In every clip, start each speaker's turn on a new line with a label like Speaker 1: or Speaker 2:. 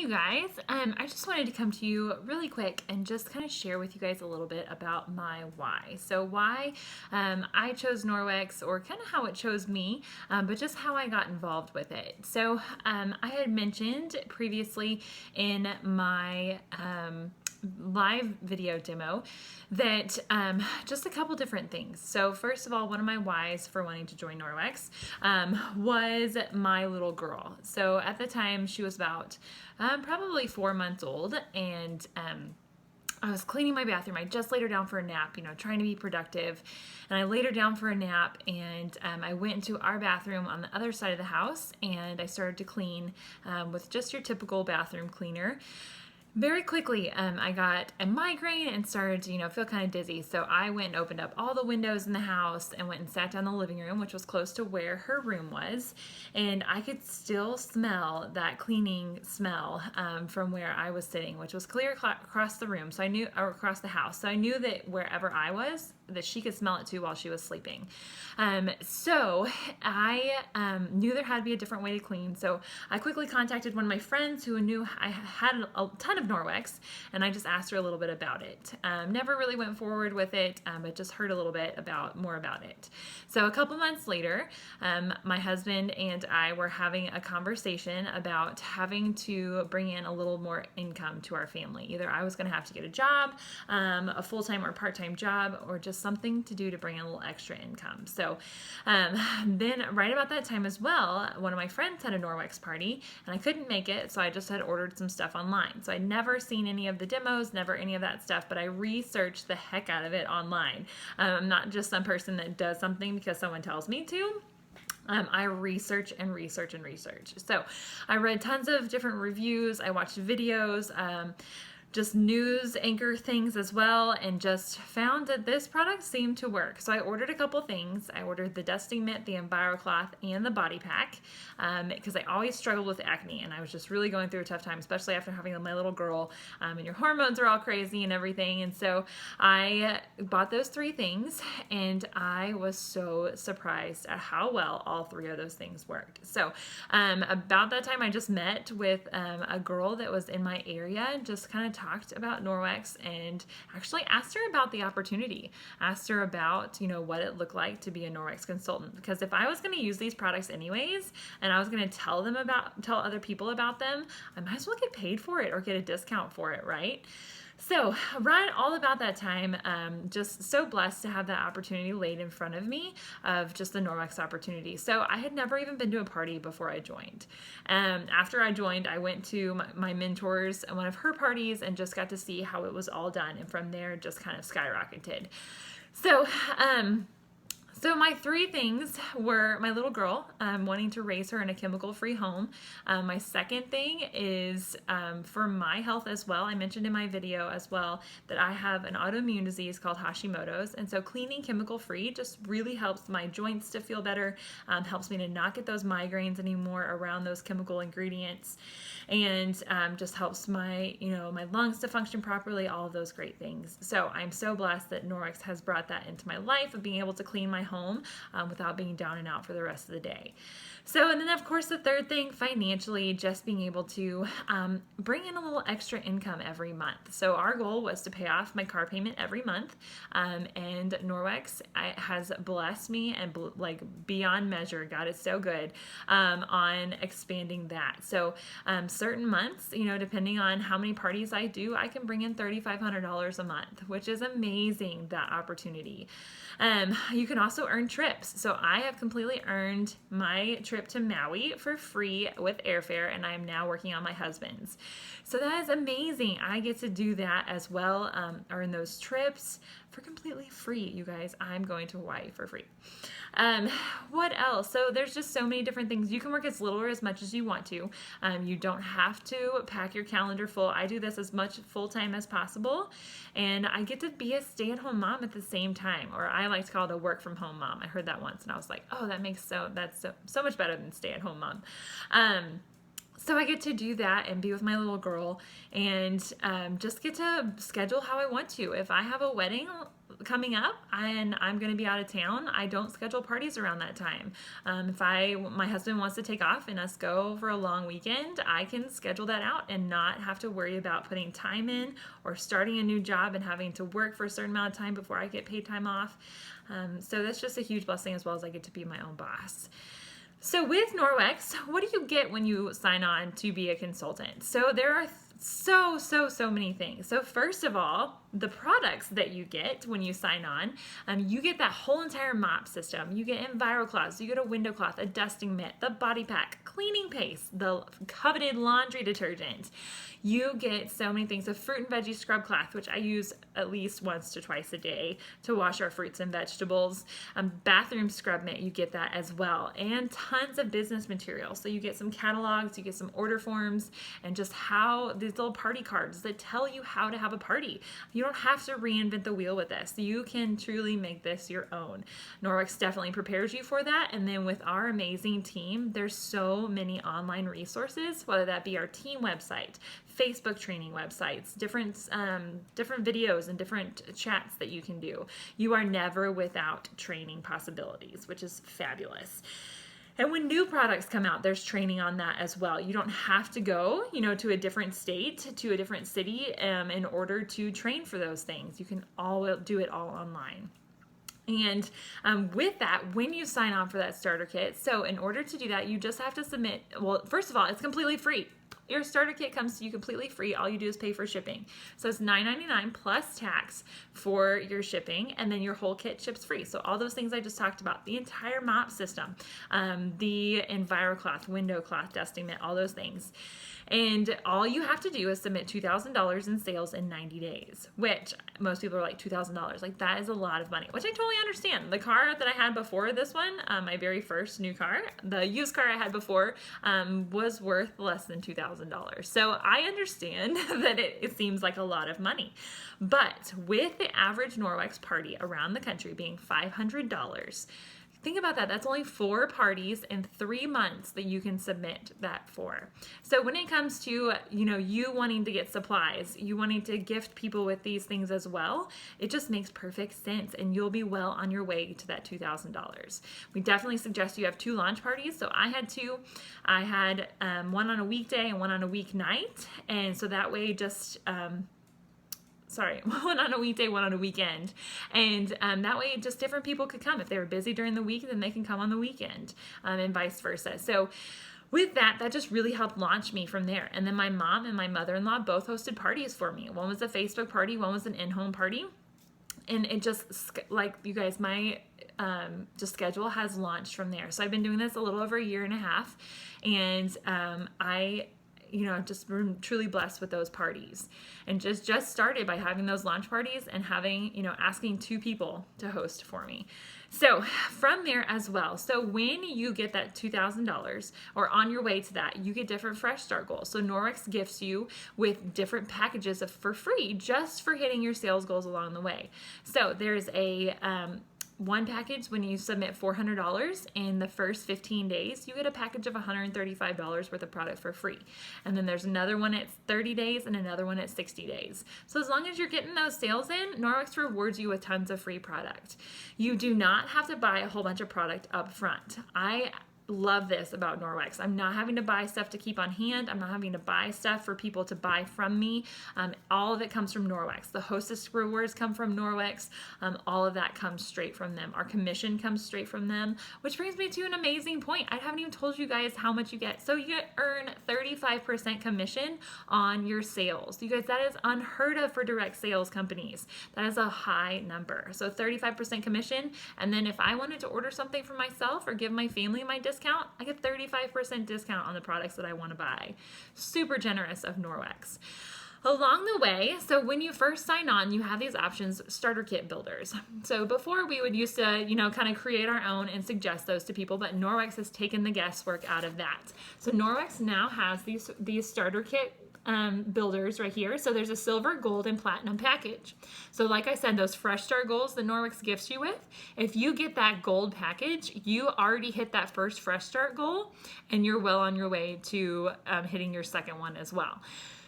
Speaker 1: you guys. I just wanted to come to you really quick and just kind of share with you guys a little bit about my why. So why I chose Norwex, or kind of how it chose me, but just how I got involved with it. So I had mentioned previously in my live video demo that just a couple different things. So first of all, one of my whys for wanting to join Norwex was my little girl. So at the time she was about probably 4 months old, and I was cleaning my bathroom. I just laid her down for a nap, trying to be productive. And I laid her down for a nap, and I went into our bathroom on the other side of the house, and I started to clean with just your typical bathroom cleaner. Very quickly, I got a migraine and started to, feel kind of dizzy. So I went and opened up all the windows in the house and went and sat down in the living room, which was close to where her room was. And I could still smell that cleaning smell from where I was sitting, which was clear across the room. So I knew, or across the house. So I knew that wherever I was, that she could smell it too while she was sleeping. So I knew there had to be a different way to clean. So I quickly contacted one of my friends who knew I had a ton of Norwex, and I just asked her a little bit about it. Never really went forward with it, but just heard a little bit more about it. So a couple months later, my husband and I were having a conversation about having to bring in a little more income to our family. Either I was going to have to get a job, a full-time or part-time job, or just something to do to bring in a little extra income. So then right about that time as well, one of my friends had a Norwex party, and I couldn't make it, so I just had ordered some stuff online. So I'd never seen any of the demos, never any of that stuff, but I researched the heck out of it online. I'm not just some person that does something because someone tells me to. I research and research and research. So I read tons of different reviews. I watched videos, just news anchor things as well, and just found that this product seemed to work. So I ordered a couple things. I ordered the dusting mitt, the EnviroCloth, and the body pack, because I always struggled with acne, and I was just really going through a tough time, especially after having my little girl, and your hormones are all crazy and everything. And so I bought those 3 things, and I was so surprised at how well all 3 of those things worked. So about that time, I just met with a girl that was in my area, and just kind of talked about Norwex, and actually asked her about the opportunity, asked her about, what it looked like to be a Norwex consultant. Because if I was going to use these products anyways, and I was going to tell other people about them, I might as well get paid for it or get a discount for it, right? So right all about that time, just so blessed to have that opportunity laid in front of me of just the Norwex opportunity. So I had never even been to a party before I joined. After I joined, I went to my mentor's, one of her parties, and just got to see how it was all done. And from there, just kind of skyrocketed. So my 3 things were my little girl, wanting to raise her in a chemical-free home. My second thing is for my health as well. I mentioned in my video as well that I have an autoimmune disease called Hashimoto's, and so cleaning chemical-free just really helps my joints to feel better, helps me to not get those migraines anymore around those chemical ingredients, and just helps my my lungs to function properly, all of those great things. So I'm so blessed that Norwex has brought that into my life, of being able to clean my home without being down and out for the rest of the day. So, and then of course the third thing, financially, just being able to bring in a little extra income every month. So our goal was to pay off my car payment every month, and Norwex has blessed me and beyond measure. God is so good on expanding that. So certain months, depending on how many parties I do, I can bring in $3,500 a month, which is amazing, that opportunity. You can also earn trips. So I have completely earned my trip to Maui for free with airfare, and I'm now working on my husband's. So that is amazing. I get to do that as well, earn those trips for completely free, you guys. I'm going to Hawaii for free. What else? So there's just so many different things. You can work as little or as much as you want to. You don't have to pack your calendar full. I do this as much full-time as possible, and I get to be a stay-at-home mom at the same time, or I like to call it a work-from-home mom. I heard that once, and I was like, oh, that's so much better than stay-at-home mom. So I get to do that and be with my little girl, and just get to schedule how I want to. If I have a wedding coming up and I'm going to be out of town, I don't schedule parties around that time. If my husband wants to take off and us go for a long weekend, I can schedule that out and not have to worry about putting time in or starting a new job and having to work for a certain amount of time before I get paid time off. So that's just a huge blessing, as well as I get to be my own boss. So with Norwex, what do you get when you sign on to be a consultant? So there are so many things. So first of all, the products that you get when you sign on, you get that whole entire mop system. You get EnviroCloths, you get a window cloth, a dusting mitt, the body pack, cleaning paste, the coveted laundry detergent. You get so many things. A fruit and veggie scrub cloth, which I use at least once to twice a day to wash our fruits and vegetables. Bathroom scrub mitt, you get that as well. And tons of business material. So you get some catalogs, you get some order forms, and just how these little party cards that tell you how to have a party. You don't have to reinvent the wheel with this. You can truly make this your own. Norwex definitely prepares you for that. And then with our amazing team, there's so many online resources, whether that be our team website, Facebook training websites, different videos and different chats that you can do. You are never without training possibilities, which is fabulous. And when new products come out, there's training on that as well. You don't have to go, to a different state, to a different city in order to train for those things. You can all do it all online. And with that, when you sign on for that starter kit, so in order to do that, you just have to submit, well, first of all, it's completely free. Your starter kit comes to you completely free. All you do is pay for shipping. So it's $9.99 plus tax for your shipping, and then your whole kit ships free. So all those things I just talked about, the entire mop system, the EnviroCloth, window cloth, dusting mitt, all those things. And all you have to do is submit $2,000 in sales in 90 days, which most people are like, $2,000. Like, that is a lot of money, which I totally understand. The car that I had before this one, my very first new car, the used car I had before, was worth less than $2,000. So I understand that it seems like a lot of money. But with the average Norwex party around the country being $500, think about that. That's only 4 parties in 3 months that you can submit that for. So when it comes to, you wanting to get supplies, you wanting to gift people with these things as well, it just makes perfect sense, and you'll be well on your way to that $2,000. We definitely suggest you have 2 launch parties. So I had 2. I had one on a weekday and one on a weeknight. And so that way one on a weekday, one on a weekend. And that way just different people could come. If they were busy during the week, then they can come on the weekend, and vice versa. So with that just really helped launch me from there. And then my mom and my mother-in-law both hosted parties for me. One was a Facebook party, one was an in-home party. And it just, like, you guys, my just schedule has launched from there. So I've been doing this a little over a year and a half. And I've just been truly blessed with those parties, and just started by having those launch parties and having, asking 2 people to host for me. So from there as well. So when you get that $2,000 or on your way to that, you get different Fresh Start goals. So Norwex gifts you with different packages for free just for hitting your sales goals along the way. So there's a one package when you submit $400 in the first 15 days, you get a package of $135 worth of product for free. And then there's another one at 30 days and another one at 60 days. So as long as you're getting those sales in, Norwex rewards you with tons of free product. You do not have to buy a whole bunch of product up front. I love this about Norwex. I'm not having to buy stuff to keep on hand. I'm not having to buy stuff for people to buy from me. All of it comes from Norwex. The hostess rewards come from Norwex. All of that comes straight from them. Our commission comes straight from them, which brings me to an amazing point. I haven't even told you guys how much you get. So you earn 35% commission on your sales. You guys, that is unheard of for direct sales companies. That is a high number. So 35% commission. And then if I wanted to order something for myself or give my family my discount, I get 35% discount on the products that I want to buy. Super generous of Norwex. Along the way, so when you first sign on, you have these options, starter kit builders. So before we would used to, kind of create our own and suggest those to people, but Norwex has taken the guesswork out of that. So Norwex now has these starter kit builders right here. So there's a silver, gold, and platinum package. So like I said, those Fresh Start goals that Norwex gifts you with, if you get that gold package, you already hit that first Fresh Start goal, and you're well on your way to hitting your second one as well.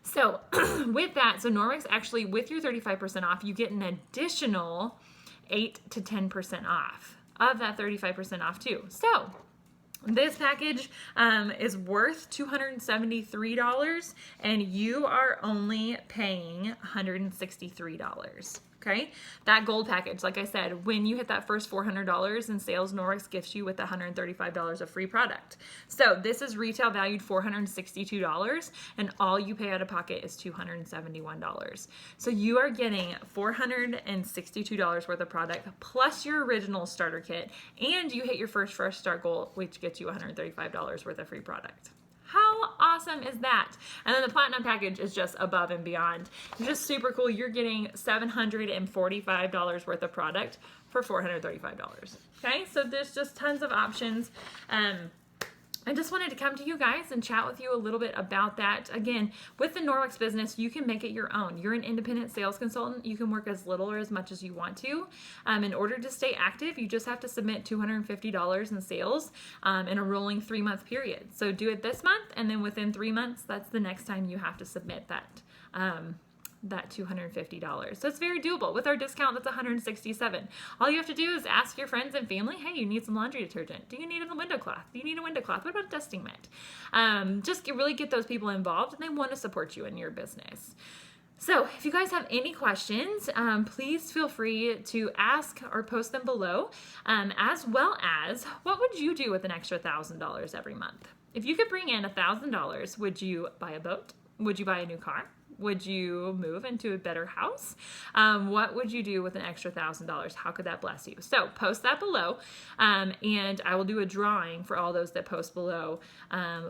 Speaker 1: So with that, so Norwex actually, with your 35% off, you get an additional 8 to 10% off of that 35% off too. So this package is worth $273 and you are only paying $163. Okay, that gold package, like I said, when you hit that first $400 in sales, Norwex gifts you with $135 of free product. So this is retail valued $462 and all you pay out of pocket is $271. So you are getting $462 worth of product plus your original starter kit, and you hit your first fresh start goal, which gets you $135 worth of free product. How awesome is that? And then the platinum package is just above and beyond. It's just super cool. You're getting $745 worth of product for $435. Okay, so there's just tons of options. I just wanted to come to you guys and chat with you a little bit about that. Again, with the Norwex business, you can make it your own. You're an independent sales consultant. You can work as little or as much as you want to. In order to stay active, you just have to submit $250 in sales in a rolling 3-month period. So do it this month, and then within 3 months, that's the next time you have to submit that. That $250. So it's very doable. With our discount, that's $167. All you have to do is ask your friends and family, hey, you need some laundry detergent. Do you need a window cloth? Do you need a window cloth? What about a dusting mat? Just really get those people involved, and they want to support you in your business. So if you guys have any questions, please feel free to ask or post them below, as well as what would you do with an extra $1,000 every month? If you could bring in $1,000, would you buy a boat? Would you buy a new car? Would you move into a better house? What would you do with an extra $1,000? How could that bless you? So post that below, and I will do a drawing for all those that post below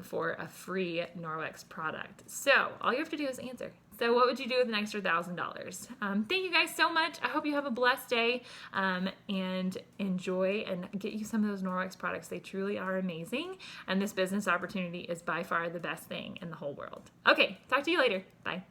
Speaker 1: for a free Norwex product. So all you have to do is answer. So what would you do with an extra $1,000? Thank you guys so much. I hope you have a blessed day and enjoy and get you some of those Norwex products. They truly are amazing. And this business opportunity is by far the best thing in the whole world. Okay, talk to you later. Bye.